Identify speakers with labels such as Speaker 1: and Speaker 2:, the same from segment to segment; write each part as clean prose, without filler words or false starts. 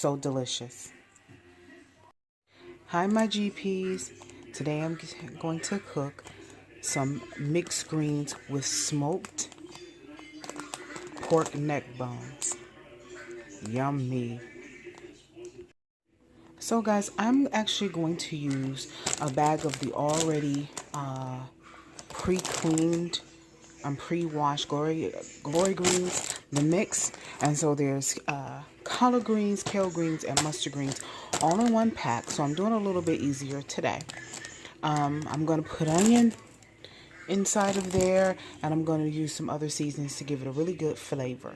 Speaker 1: so delicious. Hi my GPs. Today I'm going to cook some mixed greens with smoked pork neck bones. Yummy. So guys, I'm actually going to use a bag of the already pre-cleaned and pre-washed glory greens, the mix. And so there's collard greens, kale greens, and mustard greens all in one pack. So I'm doing a little bit easier today. I'm going to put onion inside of there, and I'm going to use some other seasonings to give it a really good flavor.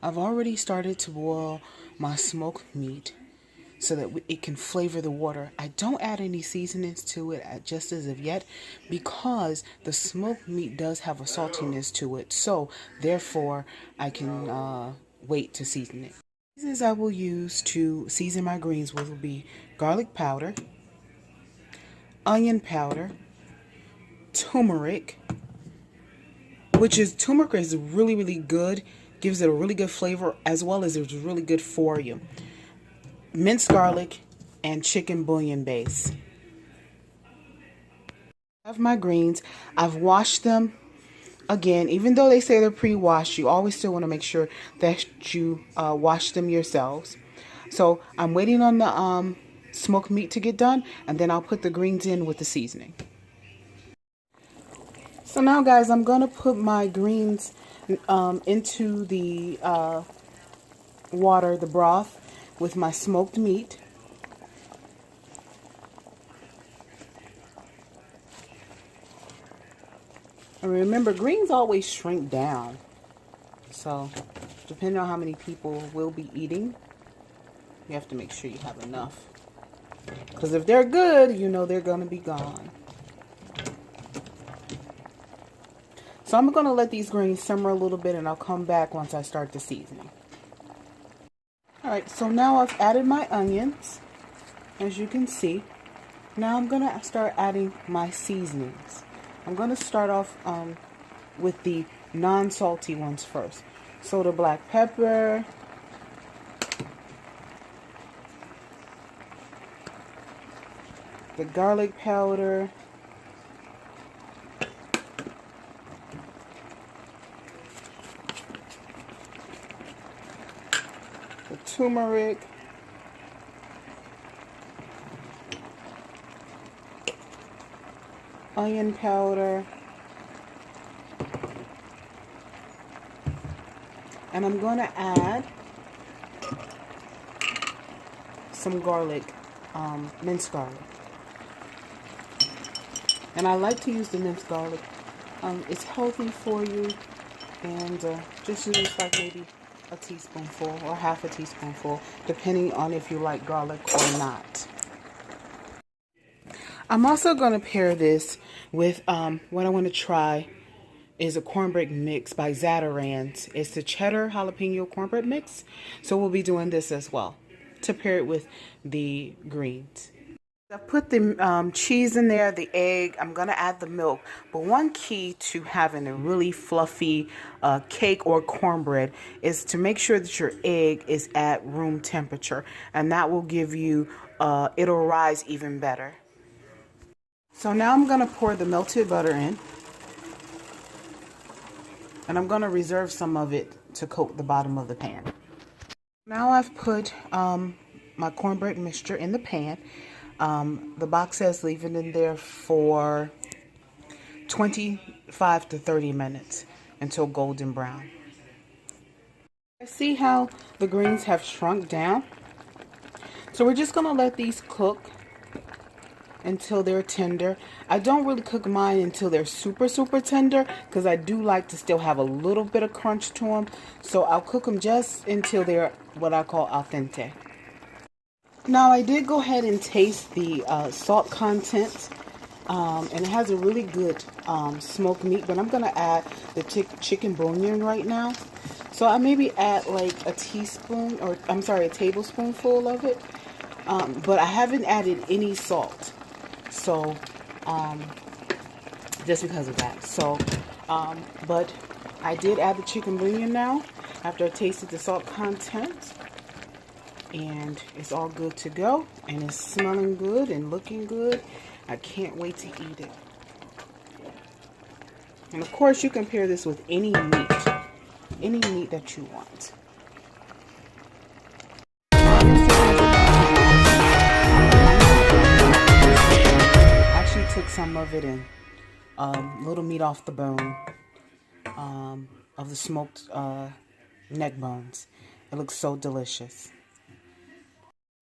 Speaker 1: I've already started to boil my smoked meat so that it can flavor the water. I don't add any seasonings to it just as of yet because the smoked meat does have a saltiness to it. So therefore, I can wait to season it. Seasonings I will use to season my greens will be garlic powder, onion powder, turmeric, turmeric is really, really good. Gives it a really good flavor as well as it's really good for you. Minced garlic, and chicken bouillon base. I have my greens. I've washed them. Again, even though they say they're pre-washed, you always still want to make sure that you wash them yourselves. So I'm waiting on the smoked meat to get done, and then I'll put the greens in with the seasoning. So now guys, I'm going to put my greens into the water, the broth, with my smoked meat. And remember, greens always shrink down. So, depending on how many people will be eating, you have to make sure you have enough. Because if they're good, you know they're going to be gone. So I'm going to let these greens simmer a little bit, and I'll come back once I start the seasoning. Alright, so now I've added my onions, as you can see. Now I'm going to start adding my seasonings. I'm going to start off with the non-salty ones first. So the black pepper, the garlic powder, the turmeric, onion powder, and I'm going to add some garlic, minced garlic. And I like to use the minced garlic. It's healthy for you, and just use like maybe a teaspoonful or half a teaspoonful, depending on if you like garlic or not. I'm also going to pair this with what I want to try is a cornbread mix by Zatarain's. It's the cheddar jalapeno cornbread mix. So we'll be doing this as well to pair it with the greens. I put the cheese in there, the egg. I'm going to add the milk. But one key to having a really fluffy cake or cornbread is to make sure that your egg is at room temperature. And that will give you, it'll rise even better. So now I'm going to pour the melted butter in. And I'm going to reserve some of it to coat the bottom of the pan. Now I've put my cornbread mixture in the pan. The box says leave it in there for 25 to 30 minutes until golden brown. See how the greens have shrunk down? So we're just going to let these cook until they're tender. I don't really cook mine until they're super tender because I do like to still have a little bit of crunch to them. So I'll cook them just until they're what I call al dente. Now I did go ahead and taste the salt content, and it has a really good smoked meat, but I'm going to add the chicken bouillon right now. So I maybe add like a tablespoonful of it, but I haven't added any salt. So, just because of that. So, but I did add the chicken bouillon now after I tasted the salt content. And it's all good to go. And it's smelling good and looking good. I can't wait to eat it. And of course, you can pair this with any meat. Any meat that you want. Actually took some of it and little meat off the bone of the smoked neck bones. It looks so delicious.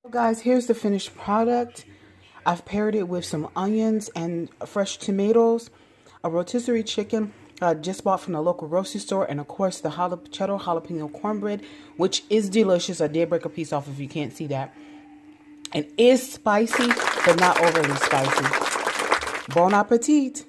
Speaker 1: So guys, here's the finished product. I've paired it with some onions and fresh tomatoes, a rotisserie chicken just bought from the local grocery store, and of course the cheddar jalapeno cornbread, which is delicious. I did break a piece off if you can't see that. And is spicy, but not overly spicy. Bon appetit!